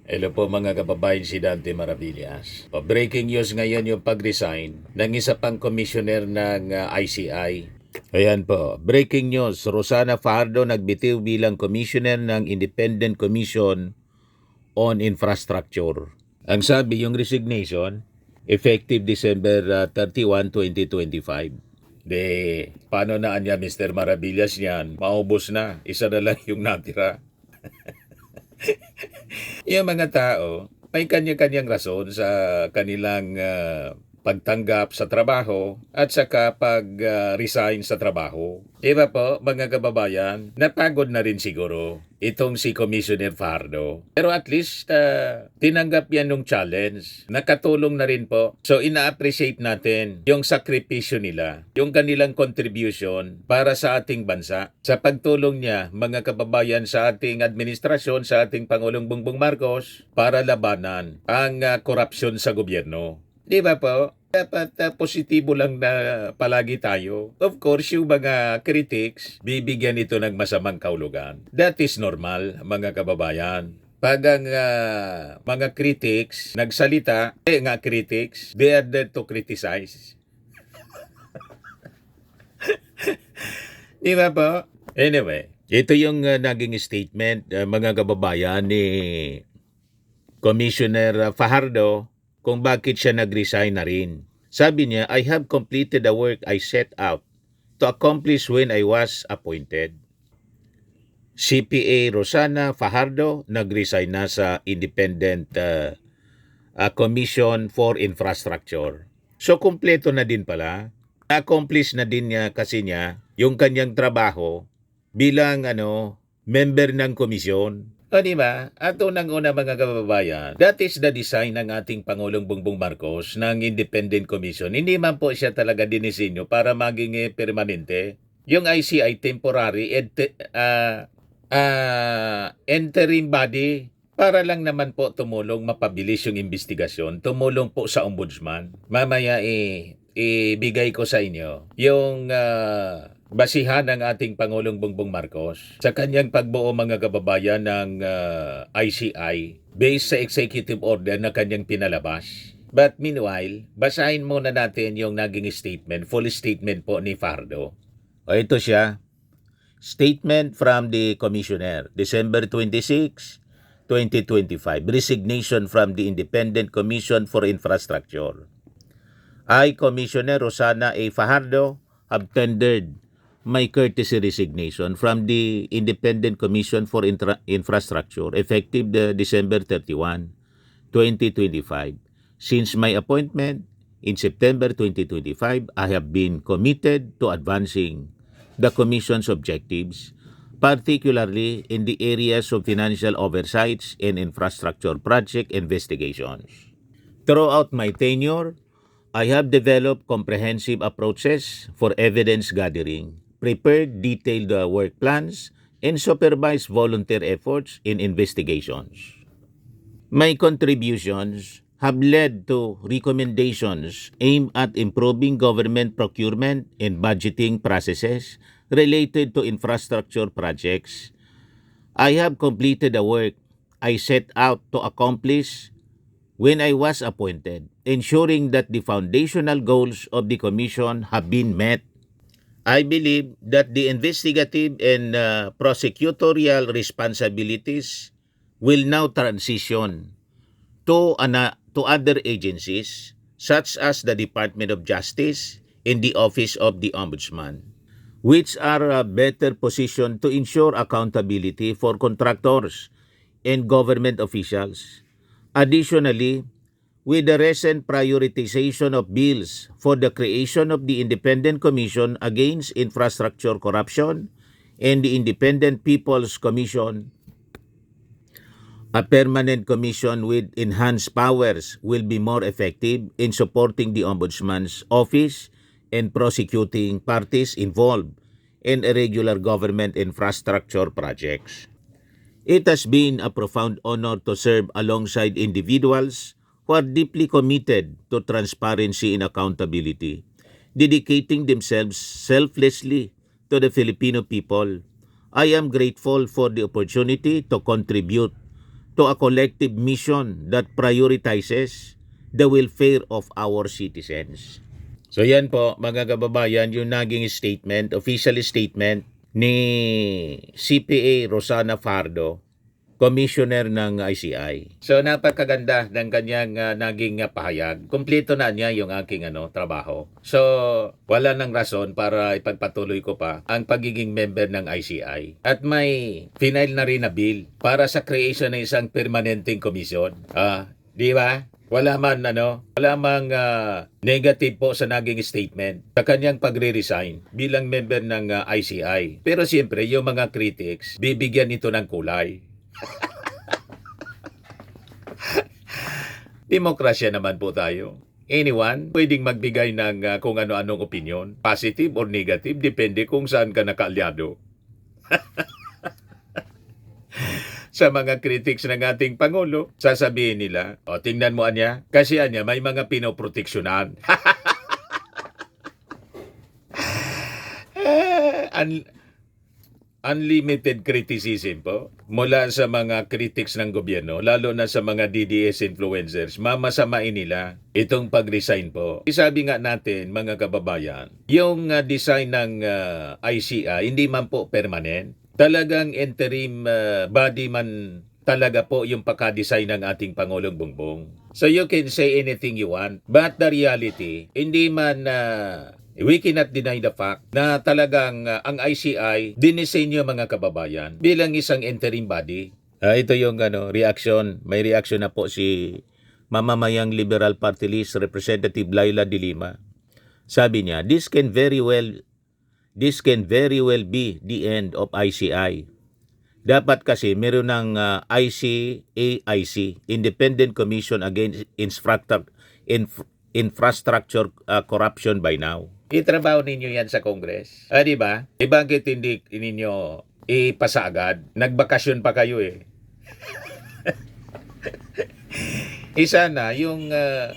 Hello po mga kababayan, si Dante Maravillas. Breaking news ngayon yung pag-resign ng isa pang commissioner ng ICI. Ayan po, breaking news, Rosana Fajardo nagbitiw bilang commissioner ng Independent Commission on Infrastructure. Ang sabi, yung resignation, effective December 31, 2025. Paano na niya Mr. Maravillas niyan? Maubos na, isa na lang yung natira. Yung mga tao, may kanya-kanyang rason sa kanilang pagtanggap sa trabaho at saka pag-resign sa trabaho. Diba po, mga kababayan, napagod na rin siguro itong si Commissioner Fajardo. Pero at least tinanggap yan ng challenge. Nakatulong na rin po. So ina-appreciate natin yung sakripisyo nila, yung kanilang contribution para sa ating bansa. Sa pagtulong niya, mga kababayan, sa ating administrasyon, sa ating Pangulong Bongbong Marcos, para labanan ang korupsyon sa gobyerno. Di ba po? Dapat positibo lang na palagi tayo. Of course, yung mga critics, bibigyan ito ng masamang kahulugan. That is normal, mga kababayan. Pag ang mga critics nagsalita, critics, they are there to criticize. Di ba po? Anyway, ito yung naging statement, mga kababayan, ni Commissioner Fajardo, kung bakit siya nag-resign na rin. Sabi niya, I have completed the work I set out to accomplish when I was appointed. CPA Rosana Fajardo nag-resign na sa Independent Commission for Infrastructure. So, kumpleto na din pala. Accomplish na din niya kasi niya yung kanyang trabaho bilang member ng komisyon. O diba? At unang-una mga kababayan, that is the design ng ating Pangulong Bongbong Marcos ng Independent Commission. Hindi man po siya talaga dinisenyo para maging permanente. Yung ICI temporary interim body para lang naman po tumulong mapabilis yung investigasyon, tumulong po sa ombudsman. Mamaya ibigay ko sa inyo yung basihan ng ating Pangulong Bongbong Marcos sa kanyang pagbuo mga kababayan ng ICI based sa executive order na kanyang pinalabas. But meanwhile, basahin muna natin yung naging statement, full statement po ni Fajardo. O ito siya, statement from the Commissioner, December 26, 2025, resignation from the Independent Commission for Infrastructure. I, Commissioner Rosana A. Fajardo, have tendered my courtesy resignation from the Independent Commission for Infrastructure effective December 31, 2025. Since my appointment in September 2025, I have been committed to advancing the Commission's objectives, particularly in the areas of financial oversights and infrastructure project investigations. Throughout my tenure, I have developed comprehensive approaches for evidence gathering, prepared detailed work plans, and supervised volunteer efforts in investigations. My contributions have led to recommendations aimed at improving government procurement and budgeting processes related to infrastructure projects. I have completed the work I set out to accomplish when I was appointed, ensuring that the foundational goals of the Commission have been met. I believe that the investigative and prosecutorial responsibilities will now transition to other agencies such as the Department of Justice and the Office of the Ombudsman, which are better positioned to ensure accountability for contractors and government officials. Additionally, with the recent prioritization of bills for the creation of the Independent Commission Against Infrastructure Corruption and the Independent People's Commission, a permanent commission with enhanced powers will be more effective in supporting the Ombudsman's office and prosecuting parties involved in irregular government infrastructure projects. It has been a profound honor to serve alongside individuals who are deeply committed to transparency and accountability, dedicating themselves selflessly to the Filipino people. I am grateful for the opportunity to contribute to a collective mission that prioritizes the welfare of our citizens. So yan po mga kababayan, yung naging statement, official statement ni CPA Rosana Fardo, Commissioner ng ICI. So napakaganda ng kanyang naging pahayag. Kumpleto na niya yung aking trabaho. So wala nang rason para ipagpatuloy ko pa ang pagiging member ng ICI. At may final na rin na bill para sa creation ng isang permanenteng komisyon. Di ba? Wala mang negative po sa naging statement sa kanyang pagre-resign bilang member ng ICI. Pero siyempre, yung mga critics, bibigyan ito ng kulay. Demokrasya naman po tayo. Anyone, pwedeng magbigay ng kung ano-anong opinion, positive or negative, depende kung saan ka nakaalyado. Sa mga critics ng ating Pangulo, sasabihin nila, tingnan mo anya, kasi anya may mga pinoproteksyonan. Unlimited criticism po mula sa mga critics ng gobyerno, lalo na sa mga DDS influencers, mamasamain nila itong pag-resign po. Sabi nga natin, mga kababayan, yung design ng ICI, hindi man po permanent. Talagang interim body man talaga po yung pagka-design ng ating Pangulong Bongbong. So you can say anything you want, but the reality, hindi man we cannot deny the fact na talagang ang ICI dinisenyo mga kababayan bilang isang interim body. Ito yung reaction. May reaction na po si mamamayang Liberal Party List Representative Laila De Lima. Sabi niya, this can very well be the end of ICI. Dapat kasi meron ng ICAIC, Independent Commission Against Infrastructure Corruption by now. Itrabaho ninyo yan sa Congress. Di ba? Bakit hindi ninyo ipasa agad? Nagbakasyon pa kayo eh. Isa na yung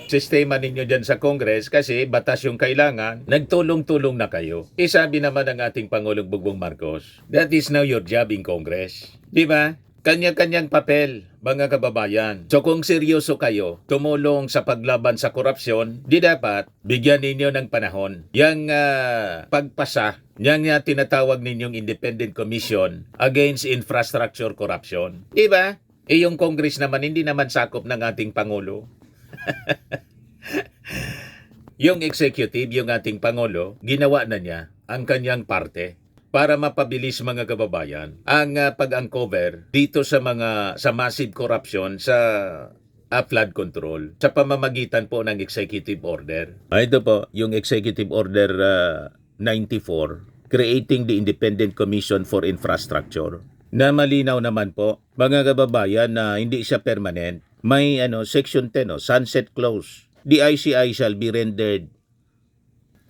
sistema ninyo dyan sa Congress kasi batas yung kailangan, nagtulong-tulong na kayo. Sabi naman ng ating Pangulong Bongbong Marcos, that is now your job in Congress. Di ba? Kanya-kanyang papel, mga kababayan. So kung seryoso kayo, tumulong sa paglaban sa korupsyon, di dapat bigyan ninyo ng panahon. Yang pagpasa, yang tinatawag ninyong Independent Commission Against Infrastructure Corruption. Di ba? Yung Congress naman, hindi naman sakop ng ating Pangulo. Yung executive, yung ating Pangulo, ginawa na niya ang kanyang parte para mapabilis mga kababayan ang pag-uncover dito sa massive corruption sa flood control sa pamamagitan po ng executive order. Ito po, yung executive order 94, creating the Independent Commission for Infrastructure. Na malinaw naman po, mga kababayan, na hindi siya permanent. May section 10, sunset clause. The ICI shall be rendered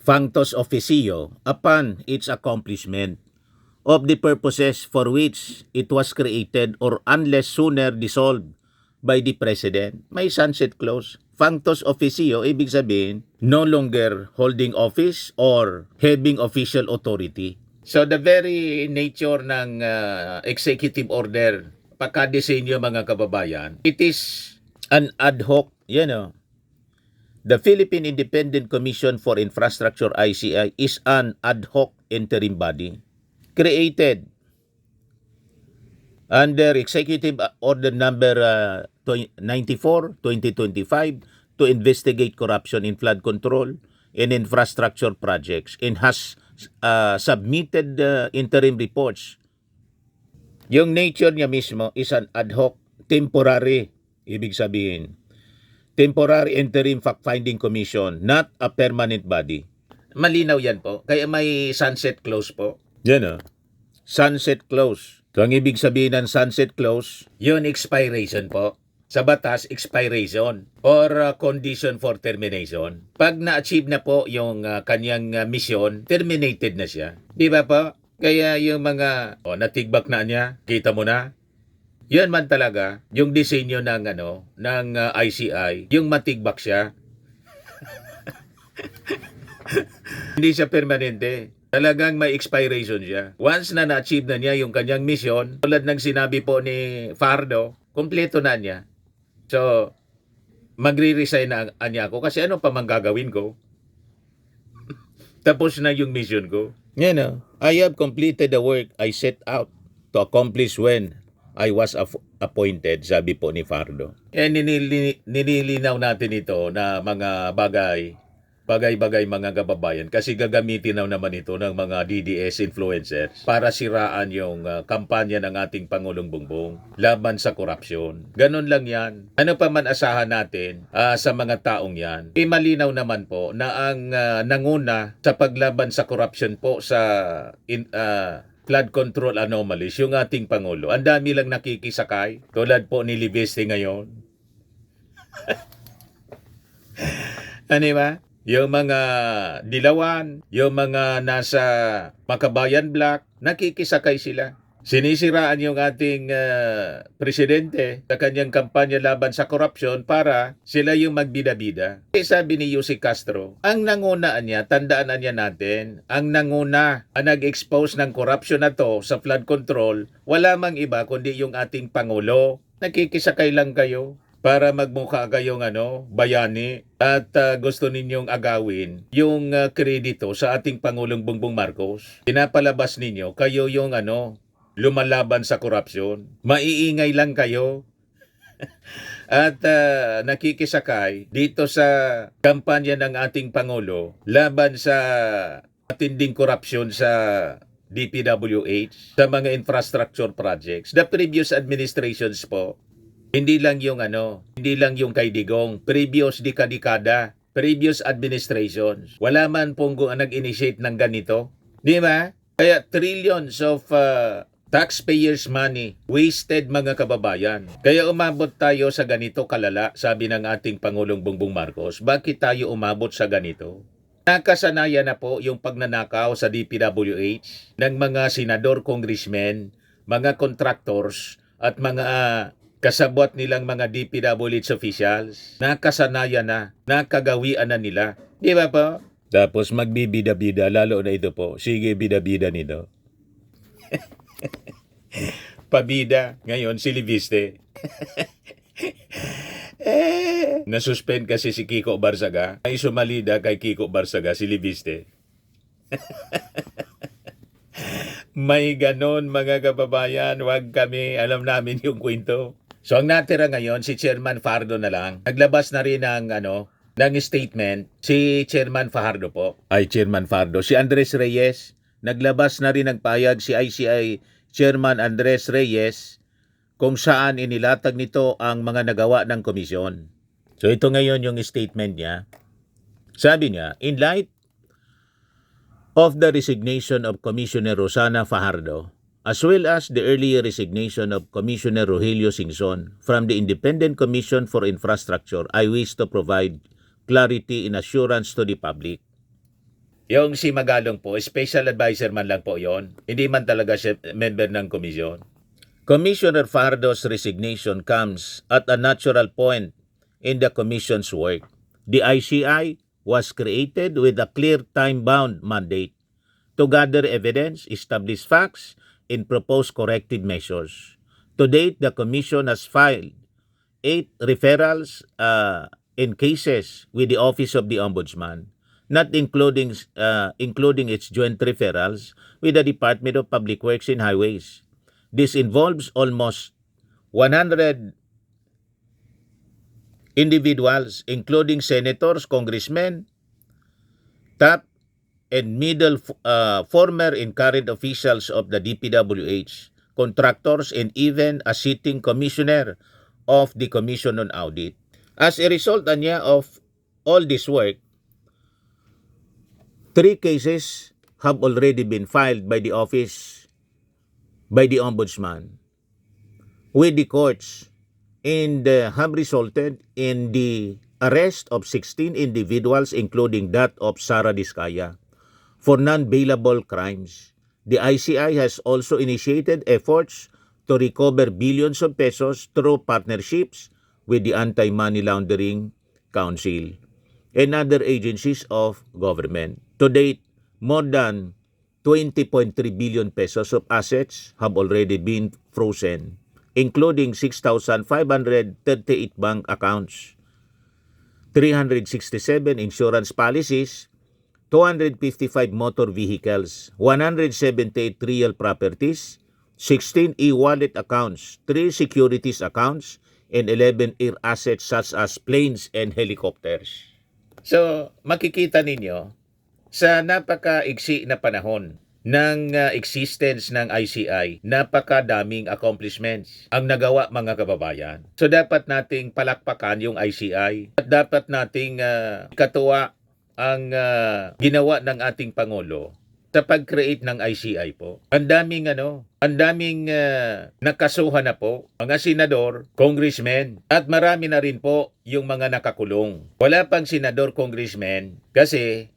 functus officio upon its accomplishment of the purposes for which it was created or unless sooner dissolved by the President. May sunset clause. Functus officio, ibig sabihin, no longer holding office or having official authority. So the very nature ng executive order, pagka-disenyo mga kababayan, it is an ad hoc, the Philippine Independent Commission for Infrastructure ICI is an ad hoc interim body created under Executive Order number 94/2025 to investigate corruption in flood control and infrastructure projects and has submitted interim reports. Yung nature niya mismo is an ad hoc, temporary, ibig sabihin, temporary interim fact-finding commission, not a permanent body. Malinaw yan po. Kaya may sunset clause po. Yan sunset clause. So ang ibig sabihin ng sunset clause, yun expiration po. Sa batas, expiration or condition for termination. Pag na-achieve na po yung kanyang mission, terminated na siya. Di ba po? Kaya yung mga natigbak na niya, kita mo na. Yan man talaga, yung disenyo ng ICI, yung matigbak siya. Hindi siya permanente. Talagang may expiration siya. Once na na-achieve na niya yung kanyang mission, tulad ng sinabi po ni Fardo, kumpleto na niya. So, magre-resign na niya ako kasi ano pa mang gagawin ko? Tapos na yung mission ko. I have completed the work I set out to accomplish when I was appointed, sabi po ni Fardo. Nililinaw natin ito na mga bagay-bagay mga kababayan kasi gagamitin naman ito ng mga DDS influencers para siraan yung kampanya ng ating Pangulong Bongbong laban sa korupsyon. Ganun lang yan. Ano pa man asahan natin sa mga taong yan? Malinaw naman po na ang nanguna sa paglaban sa korupsyon po sa flood control anomalies, yung ating Pangulo. Ang dami lang nakikisakay, tulad po ni Libeste ngayon. Ano ba? Yung mga dilawan, yung mga nasa Makabayan Black, nakikisakay sila. Sinisiraan yung ating presidente sa kanyang kampanya laban sa korupsyon para sila yung magbida-bida. Sabi ni Yussi Castro, ang nangunaan niya, tandaan niya natin, ang nanguna, ang nag-expose ng korupsyon na to sa flood control, wala mang iba kundi yung ating Pangulo. Nakikisakay lang kayo para magmukha kayong bayani at gusto ninyong agawin yung kredito sa ating Pangulong Bongbong Marcos. Pinapalabas ninyo kayo yung lumalaban sa korupsyon. Maiingay lang kayo at nakikisakay dito sa kampanya ng ating Pangulo laban sa matinding korupsyon sa DPWH, sa mga infrastructure projects. The previous administrations po, hindi lang yung kay Digong, previous dekada, previous administrations. Wala man pong nag-initiate ng ganito. Di ba? Kaya trillions of taxpayers' money wasted mga kababayan. Kaya umabot tayo sa ganito kalala, sabi ng ating Pangulong Bongbong Marcos. Bakit tayo umabot sa ganito? Nakasanayan na po yung pagnanakaw sa DPWH ng mga senador, congressmen, mga contractors at mga kasabwat nilang mga DPWH officials. Nakasanayan na, nakagawian na nila. Di ba po? Tapos magbibida-bida, lalo na ito po. Sige, bida-bida nito. Pabida. Ngayon, si Libiste. Nasuspend kasi si Kiko Barsaga. Ay sumalida kay Kiko Barsaga, si Libiste. May ganon mga kababayan, wag kami, alam namin yung kwento. So ang natira ngayon, si Chairman Fardo na lang. Naglabas na rin ng statement si Chairman Fajardo po. Ay, Chairman Fardo. Si Andres Reyes, naglabas na rin ng payag si ICI Chairman Andres Reyes kung saan inilatag nito ang mga nagawa ng komisyon. So ito ngayon yung statement niya. Sabi niya, in light of the resignation of Commissioner Rosana Fajardo, as well as the earlier resignation of Commissioner Rogelio Singson from the Independent Commission for Infrastructure, I wish to provide clarity and assurance to the public. Yung si Magalong po, special advisor man lang po yon. Hindi man talaga siya member ng komisyon. Commissioner Fajardo's resignation comes at a natural point in the commission's work. The ICI was created with a clear time-bound mandate to gather evidence, establish facts, and propose corrective measures. To date, the commission has filed 8 referrals in cases with the Office of the Ombudsman, not including its joint referrals with the Department of Public Works and Highways. This involves almost 100 individuals, including senators, congressmen, top and middle former and current officials of the DPWH, contractors, and even a sitting commissioner of the Commission on Audit. As a result of all this work, 3 cases have already been filed by the Ombudsman with the courts and have resulted in the arrest of 16 individuals, including that of Sara Diskaya, for non-bailable crimes. The ICI has also initiated efforts to recover billions of pesos through partnerships with the Anti-Money Laundering Council and other agencies of government. To date, more than 20.3 billion pesos of assets have already been frozen, including 6,538 bank accounts, 367 insurance policies, 255 motor vehicles, 178 real properties, 16 e-wallet accounts, 3 securities accounts, and 11 air assets such as planes and helicopters. So, makikita ninyo, sa napaka-iksi na panahon ng existence ng ICI, napakadaming accomplishments ang nagawa mga kababayan. So dapat nating palakpakan yung ICI at dapat nating katuwa ang ginawa ng ating Pangulo sa pag-create ng ICI po. Ang daming nakasuhan na po, mga senador, congressmen, at marami na rin po yung mga nakakulong. Wala pang senador, congressmen kasi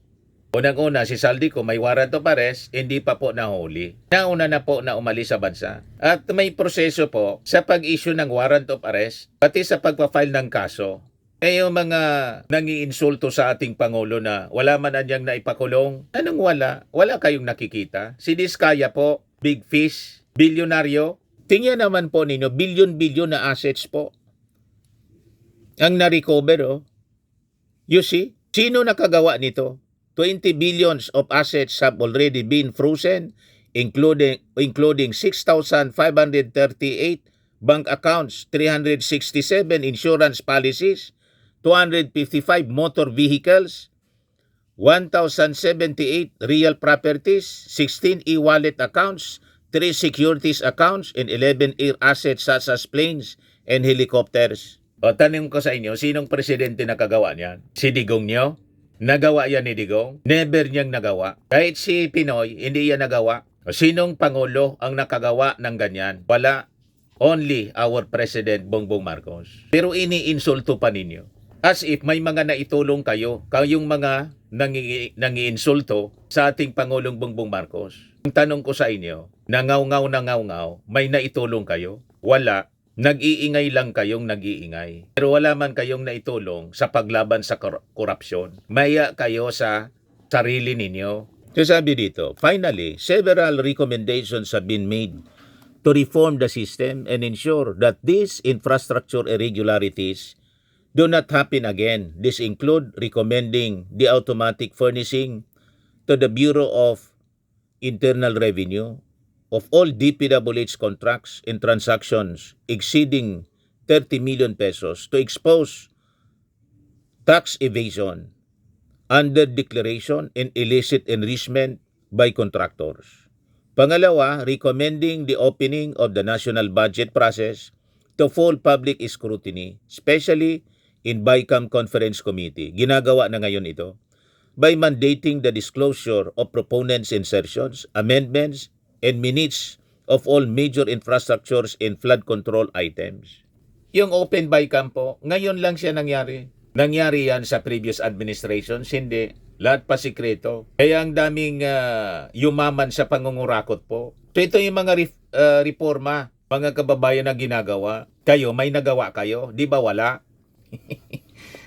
unang-una, si Saldico may warrant of arrest, hindi pa po nahuli. Nauna na po na umalis sa bansa. At may proseso po sa pag-issue ng warrant of arrest, pati sa pagpa-file ng kaso. Yung mga nangiinsulto sa ating Pangulo na wala man anyang naipakulong, anong wala? Wala kayong nakikita. Si Diskaya po, big fish, bilyonaryo. Tingnan naman po ninyo, bilyon-bilyon na assets po ang na-recover. Oh. You see? Sino nakagawa nito? 20 billions of assets have already been frozen, including 6,538 bank accounts, 367 insurance policies, 255 motor vehicles, 1,078 real properties, 16 e-wallet accounts, 3 securities accounts, and 11 air assets such as planes and helicopters. O, tanong ko sa inyo, sinong presidente nakagawa niyan? Si Digong nyo? Nagawa yan ni Digong? Never niyang nagawa. Kahit si Pinoy, hindi yan nagawa. O, sinong Pangulo ang nakagawa ng ganyan? Wala. Only our President Bongbong Marcos. Pero iniinsulto pa ninyo. As if may mga naitulong kayo, kayong mga nangiinsulto sa ating Pangulong Bongbong Marcos. Ang tanong ko sa inyo, nangaw-ngaw, may naitulong kayo? Wala. Nag-iingay lang kayong nag-iingay. Pero wala man kayong naitulong sa paglaban sa korupsyon. Maya kayo sa sarili ninyo. So sabi dito, finally, several recommendations have been made to reform the system and ensure that these infrastructure irregularities do not happen again. This include recommending the automatic furnishing to the Bureau of Internal Revenue of all DPWH contracts and transactions exceeding 30 million pesos to expose tax evasion, under declaration, and illicit enrichment by contractors. Pangalawa, recommending the opening of the national budget process to full public scrutiny, especially in BICAM Conference Committee. Ginagawa na ngayon ito by mandating the disclosure of proponents' insertions, amendments, and minutes of all major infrastructures and flood control items. Yung open BICAM po, ngayon lang siya nangyari. Nangyari yan sa previous administrations, hindi. Lahat pa sikreto. Kaya ang daming yumaman sa pangungurakot po. So ito yung mga reforma, mga kababayan na ginagawa. Kayo, may nagawa kayo? Di ba wala?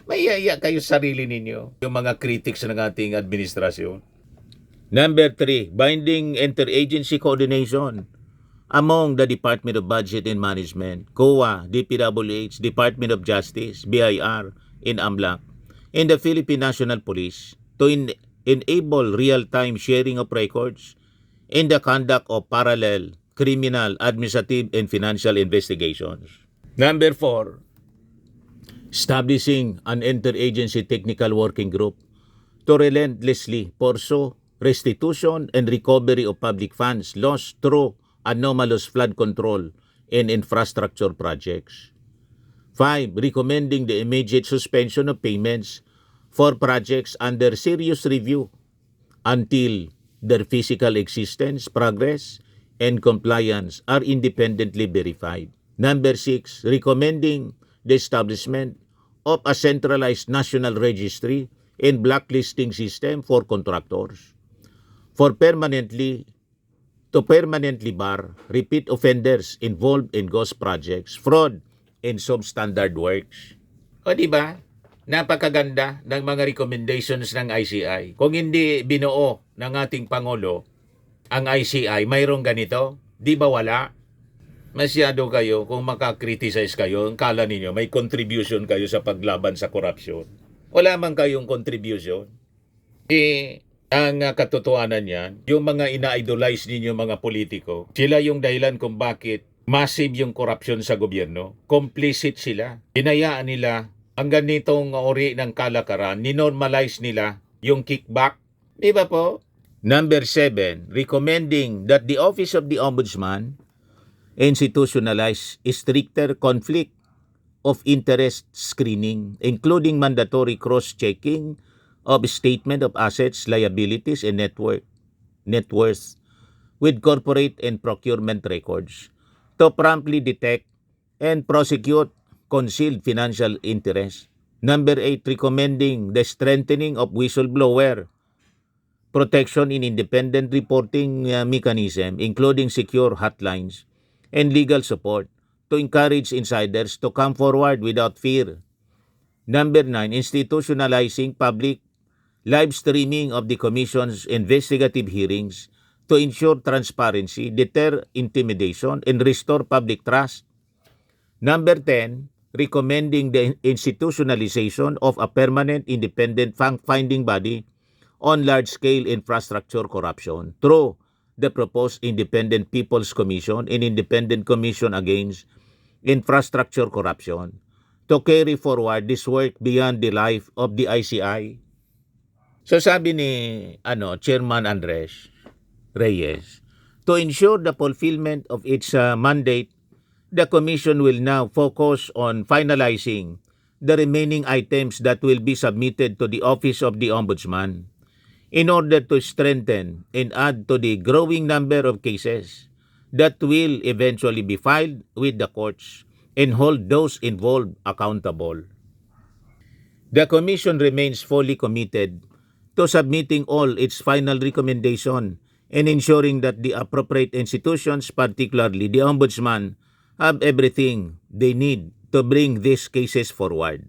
May iya kayo sarili ninyo, yung mga critics ng ating administrasyon. Number 3, binding interagency coordination among the Department of Budget and Management, COA, DPWH, Department of Justice, BIR, and AMLAC, and the Philippine National Police to enable real-time sharing of records in the conduct of parallel criminal, administrative, and financial investigations. Number 4, establishing an interagency technical working group to relentlessly pursue restitution and recovery of public funds lost through anomalous flood control and infrastructure projects. 5. Recommending the immediate suspension of payments for projects under serious review until their physical existence, progress, and compliance are independently verified. Number 6. Recommending the establishment of a centralized national registry and blacklisting system for contractors to permanently bar repeat offenders involved in ghost projects, fraud, and substandard works. O diba? Napakaganda ng mga recommendations ng ICI. Kung hindi binuo ng ating Pangulo, ang ICI mayroong ganito? Di ba wala? Masyado kayo, kung makakriticize kayo, kala ninyo may contribution kayo sa paglaban sa korupsyon. Wala man kayong contribution. Ang katotohanan yan, yung mga ina-idolize ninyo mga politiko, sila yung dahilan kung bakit massive yung korupsyon sa gobyerno. Complicit sila. Hinayaan nila ang ganitong ori ng kalakaran, ninormalize nila yung kickback. Di ba po? Number 7, recommending that the Office of the Ombudsman institutionalize stricter conflict of interest screening, including mandatory cross-checking of statement of assets, liabilities, and net worth with corporate and procurement records to promptly detect and prosecute concealed financial interests. Number 8, recommending the strengthening of whistleblower protection in independent reporting mechanism, including secure hotlines and legal support to encourage insiders to come forward without fear. Number 9, institutionalizing public live streaming of the Commission's investigative hearings to ensure transparency, deter intimidation, and restore public trust. Number 10, recommending the institutionalization of a permanent independent fact-finding body on large-scale infrastructure corruption through the proposed Independent People's Commission and Independent Commission Against Infrastructure Corruption to carry forward this work beyond the life of the ICI. So sabi ni Chairman Andres Reyes, to ensure the fulfillment of its mandate, the Commission will now focus on finalizing the remaining items that will be submitted to the Office of the Ombudsman in order to strengthen and add to the growing number of cases that will eventually be filed with the courts and hold those involved accountable. The Commission remains fully committed to submitting all its final recommendation and ensuring that the appropriate institutions, particularly the Ombudsman, have everything they need to bring these cases forward.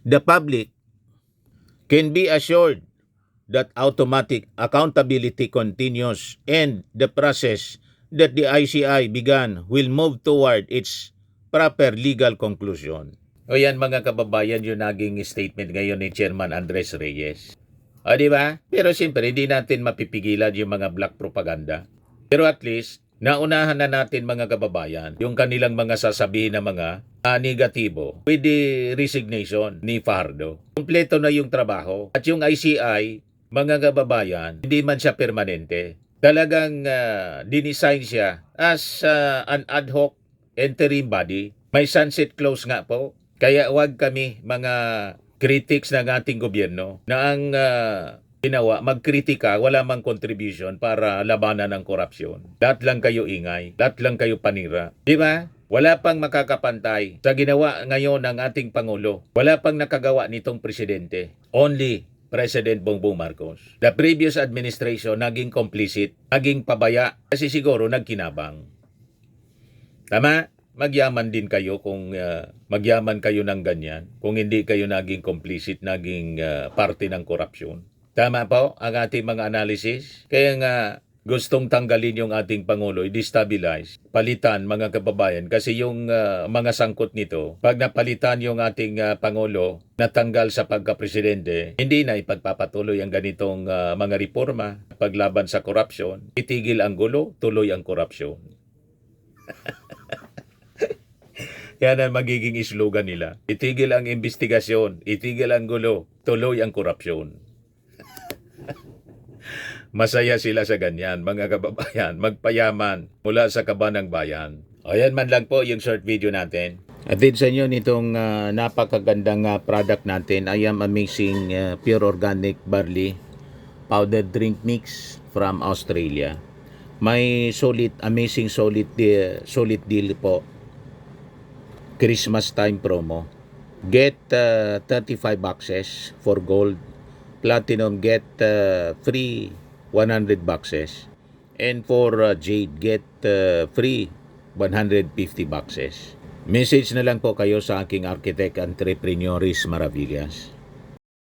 The public can be assured that automatic accountability continues and the process that the ICI began will move toward its proper legal conclusion. O yan mga kababayan, yung naging statement ngayon ni Chairman Andres Reyes. O di ba? Pero siyempre hindi natin mapipigilan yung mga black propaganda. Pero at least naunahan na natin mga kababayan yung kanilang mga sasabihin na mga negatibo with the resignation ni Fajardo. Kompleto na yung trabaho at yung ICI, mga kababayan, hindi man siya permanente. Talagang dinesign siya as an ad hoc interim body. May sunset clause nga po. Kaya wag kami mga critics ng ating gobyerno na ang ginawa, magkritika, wala mang contribution para labanan ng korupsyon. Lahat lang kayo ingay, lahat lang kayo panira. Di ba? Wala pang makakapantay sa ginawa ngayon ng ating Pangulo. Wala pang nakagawa nitong presidente. Only President Bongbong Marcos. The previous administration naging complicit, naging pabaya, kasi siguro nagkinabang. Tama? Magyaman din kayo kung magyaman kayo ng ganyan, kung hindi kayo naging complicit, naging parte ng korupsyon. Tama po ang ating mga analysis. Kaya nga gustong tanggalin yung ating Pangulo, i-destabilize, palitan mga kababayan. Kasi yung mga sangkot nito, pag napalitan yung ating Pangulo, natanggal sa pagka-presidente, hindi na ipagpapatuloy ang ganitong mga reforma, paglaban sa korupsyon, itigil ang gulo, tuloy ang korupsyon. Yan ang magiging slogan nila. Itigil ang investigasyon, itigil ang gulo, tuloy ang korupsyon. Masaya sila sa ganyan, mga kababayan, magpayaman mula sa kaba ng bayan. Ayan man lang po yung short video natin. Atid sa inyo nitong napakagandang product natin. I am Amazing Pure Organic Barley Powdered Drink Mix from Australia. May amazing solid deal po. Christmas time promo. Get 35 boxes for gold. Platinum, get free 100 boxes. And for jade, get free 150 boxes. Message na lang po kayo sa aking architect entrepreneuris Maravillas.